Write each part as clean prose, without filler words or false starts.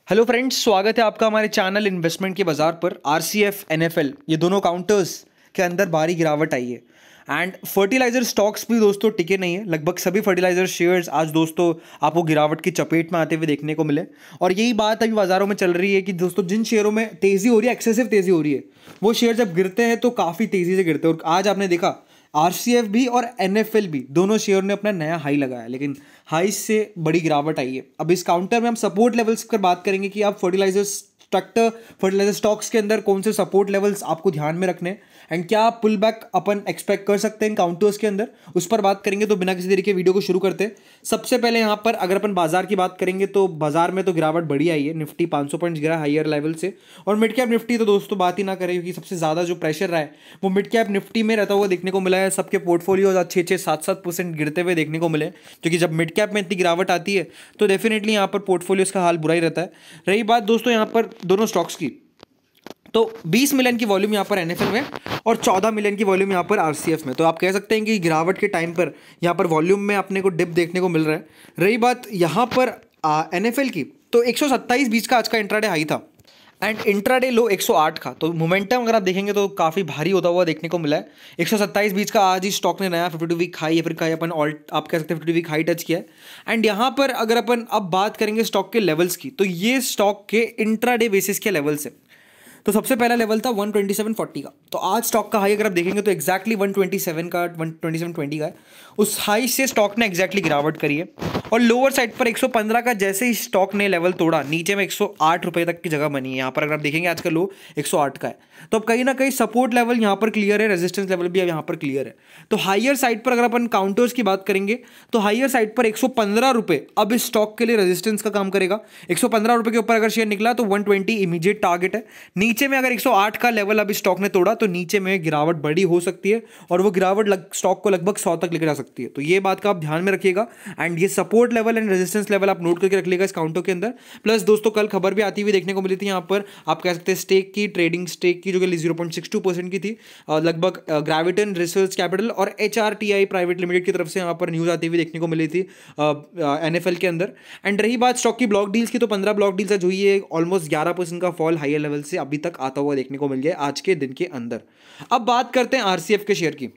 Hello friends, स्वागत है आपका हमारे चैनल इन्वेस्टमेंट के बाजार पर। आरसीएफ एनएफएल ये दोनों काउंटर्स के अंदर भारी गिरावट आई है एंड फर्टिलाइजर स्टॉक्स भी दोस्तों टिके नहीं है। लगभग सभी फर्टिलाइजर शेयर्स आज दोस्तों आपको गिरावट की चपेट में आते हुए देखने को मिले। और यही बात अभी बाजारों में चल रही है कि दोस्तों जिन शेयरों में तेजी हो रही है, एक्सेसिव तेजी हो रही है, वो शेयर जब गिरते हैं तो काफ़ी तेजी से गिरते हैं। और आज आपने देखा आरसीएफ भी और एनएफएल भी दोनों शेयर ने अपना नया हाई लगाया, लेकिन हाई से बड़ी गिरावट आई है। अब इस काउंटर में हम सपोर्ट लेवल्स पर बात करेंगे कि आप फर्टिलाइजर स्टॉक्स के अंदर कौन से सपोर्ट लेवल्स आपको ध्यान में रखने एंड क्या पुल बैक अपन एक्सपेक्ट कर सकते हैं इन काउंटर्स के अंदर, उस पर बात करेंगे। तो बिना किसी देरी के वीडियो को शुरू करते हैं। सबसे पहले यहाँ पर अगर अपन बाजार की बात करेंगे तो बाजार में तो गिरावट बड़ी आई है। निफ्टी 500 पॉइंट्स गिरा हायर लेवल से, और मिड कैप निफ्टी तो दोस्तों बात ही ना करें, क्योंकि सबसे ज़्यादा जो प्रेशर रहा है वो मिड कैप निफ्टी में रहता हुआ देखने को मिला है। सबके पोर्टफोलियोज आज 6-7% गिरते हुए देखने को मिले, क्योंकि जब मिड कैप में इतनी गिरावट आती है तो डेफिनेटली यहाँ पर पोर्टफोलियोज का हाल बुरा ही रहता है। रही बात दोस्तों यहाँ पर दोनों स्टॉक्स की, तो 20 मिलियन की वॉल्यूम यहाँ पर एनएफएल में और 14 मिलियन की वॉल्यूम यहाँ पर आरसीएफ में। तो आप कह सकते हैं कि गिरावट के टाइम पर यहाँ पर वॉल्यूम में अपने को डिप देखने को मिल रहा है। रही बात यहाँ पर एनएफएल की, तो 127 का आज का इंट्राडे हाई था एंड इंट्राडे लो 108 का। तो मोमेंटम अगर आप देखेंगे तो काफ़ी भारी होता हुआ देखने को मिला है। 127 का आज ही स्टॉक ने नया 52 वीक हाई या फिर कहीं अपन ऑल आप कह सकते हैं 52 वीक हाई टच किया है। एंड यहाँ पर अगर अपन अब बात करेंगे स्टॉक के लेवल्स की, तो ये स्टॉक के इंट्राडे बेसिस के लेवल्स है। तो सबसे पहला लेवल था 127.40 का। तो आज स्टॉक का हाई अगर आप देखेंगे तो एक्जैक्टली 127 का 127.20 का है। उस हाई से स्टॉक ने एक्जैक्टली गिरावट करी है। और लोअर साइड पर 115 का जैसे ही स्टॉक ने लेवल तोड़ा, नीचे में 108 रुपये तक की जगह बनी है। यहाँ पर अगर आप देखेंगे आज का लो 108 का है। तो अब कहीं ना कहीं सपोर्ट लेवल यहाँ पर क्लियर है, रेजिस्टेंस लेवल भी अब यहाँ पर क्लियर है। तो हाइयर साइड पर अगर अपन काउंटर्स की बात करेंगे तो हाइयर साइड पर 115 रुपये अब इस स्टॉक के लिए रेजिस्टेंस का काम करेगा। 115 रुपये के ऊपर अगर शेयर निकला तो 120 इमीडिएट टारगेट है। नीचे में अगर 108 का लेवल अब स्टॉक ने तोड़ा तो नीचे में गिरावट बड़ी हो सकती है, और वो गिरावट स्टॉक को लगभग 100 तक लेकर जा सकती है। तो ये बात का आप ध्यान में रखिएगा एंड ये support level and resistance level आप नोट करके रख लीजिएगा इस काउंटर के अंदर। प्लस दोस्तों कल खबर भी आती हुई देखने को मिली थी, यहाँ पर आप कह सकते हैं स्टेक की, ट्रेडिंग स्टेक की, जो कि 0.62% की थी, लगभग ग्रेविटन रिसर्च कैपिटल और HRTI प्राइवेट लिमिटेड की तरफ से यहाँ पर न्यूज़ आती हुई देखने को मिली थी एनएफएल के अंदर। एंड रही बात स्टॉक की ब्लॉक डील्स की, तो 15 ब्लॉक डील्स आज हुई है। ऑलमोस्ट 11% का फॉल हायर लेवल से अभी तक आता हुआ देखने को मिल गया आज के दिन के अंदर। अब बात करते हैं आरसीएफ के शेयर की।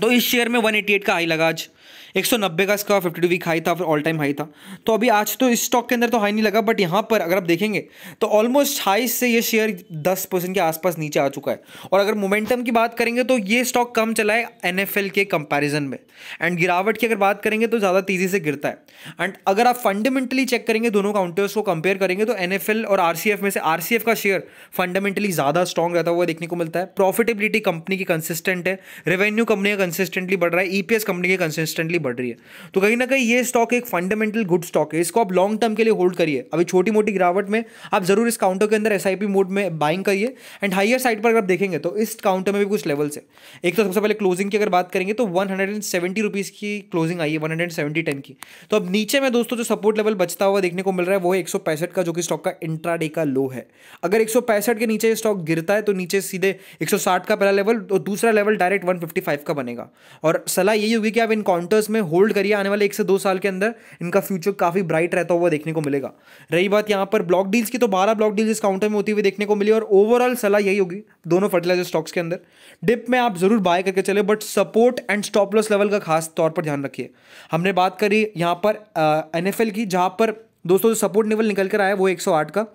तो इस शेयर में 188 का हाई लगा आज, 190 का इसका 52 वीक हाई था, फिर ऑल टाइम हाई था। तो अभी आज तो इस स्टॉक के अंदर तो हाई नहीं लगा, बट यहाँ पर अगर आप देखेंगे तो ऑलमोस्ट हाई से ये शेयर 10% के आसपास नीचे आ चुका है। और अगर मोमेंटम की बात करेंगे तो ये स्टॉक कम चला है एनएफएल के कंपैरिजन में। एंड गिरावट की अगर बात करेंगे तो ज़्यादा तेज़ी से गिरता है। एंड अगर आप फंडामेंटली चेक करेंगे, दोनों काउंटर्स को कंपेयर करेंगे, तो एनएफएल और आरसीएफ में से आरसीएफ का शेयर फंडामेंटली ज़्यादा स्ट्रॉन्ग रहता हुआ देखने को मिलता है। प्रॉफिटेबिलिटी कंपनी की कंसिस्टेंट है, रेवेन्यू कंपनी का कंसिस्टेंटली बढ़ रहा है, ईपीएस कंपनी की कंसिस्टेंटली बढ़ रही है। तो कहीं ना कहीं ये स्टॉक एक फंडामेंटल गुड स्टॉक है, इसको आप लॉन्ग टर्म के लिए होल्ड करिए। अभी छोटी मोटी गिरावट में आप जरूर इस काउंटर के अंदर एसआईपी मोड में बाइंग करिए। एंड हाइयर साइड पर अगर आप देखेंगे तो इस काउंटर में भी कुछ लेवल्स है। एक तो सबसे पहले क्लोजिंग की अगर बात करेंगे तो 170 रुपीज़ की क्लोजिंग आई है, 170.10 की। तो अब नीचे में दोस्तों जो सपोर्ट लेवल बचता हुआ देखने को मिल रहा है वो है 165 का, जो कि स्टॉक का इंट्राडे का लो है। अगर 165 के नीचे स्टॉक गिरता है तो नीचे सीधे 160 का पहला लेवल और दूसरा लेवल डायरेक्ट 155 का बनेगा। और सलाह यही होगी कि आप इन काउंटर्स में होल्ड करिए, आने वाले 1 से 2 साल के अंदर इनका फ्यूचर काफी ब्राइट रहता हुआ देखने को मिलेगा। रही बात यहाँ पर ब्लॉक डील्स की, तो 12 ब्लॉक डील्स इस काउंटर में होती हुई देखने को मिली। और ओवरऑल सलाह यही होगी दोनों फर्टिलाइजर स्टॉक्स के अंदर डिप में आप जरूर बाय करके चले, but support and stop loss level का खास तौर पर ध्यान रखिए। हमने बात करी यहाँ पर एनएफएल की, जहां पर दोस्तों सपोर्ट लेवल निकल कर आया वो 108 का।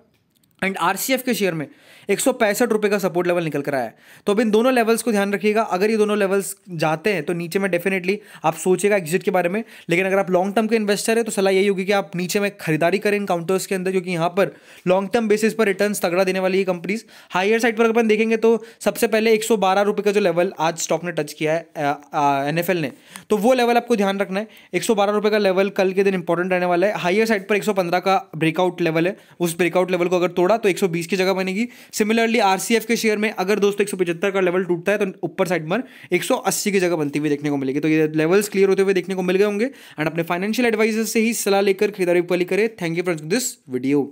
एंड आरसीएफ के शेयर में 165 रुपये का सपोर्ट लेवल निकल कर आया है। तो अब इन दोनों लेवल्स को ध्यान रखिएगा। अगर ये दोनों लेवल्स जाते हैं तो नीचे में डेफिनेटली आप सोचिएगा एग्जिट के बारे में, लेकिन अगर आप लॉन्ग टर्म के इन्वेस्टर है तो सलाह यही होगी कि आप नीचे में खरीदारी करें इन काउंटर्स के अंदर, क्योंकि यहाँ पर लॉन्ग टर्म बेसिस पर रिटर्न तगड़ा देने वाली ये कंपनीज। हाइयर साइड पर अपन देखेंगे तो सबसे पहले 112 रुपये का जो लेवल आज स्टॉक ने टच किया है एनएफएल ने, तो वो लेवल आपको ध्यान रखना है। 112 रुपये का लेवल कल के दिन इंपॉर्टेंट रहने वाला है। हाइयर साइड पर 115 का ब्रेकआउट लेवल है, उस ब्रेकआउट लेवल को अगर तोड़ा तो 120 की जगह बनेगी। सिमिलरली आरसीएफ के शेयर में अगर दोस्तों 175 का लेवल टूटता है तो ऊपर साइड पर 180 की जगह बनती हुई देखने को मिलेगी। तो ये लेवल्स क्लियर होते हुए देखने को मिल गए होंगे। एंड अपने फाइनेंशियल एडवाइजर से ही सलाह लेकर खरीदारी करें। Thank you for this video.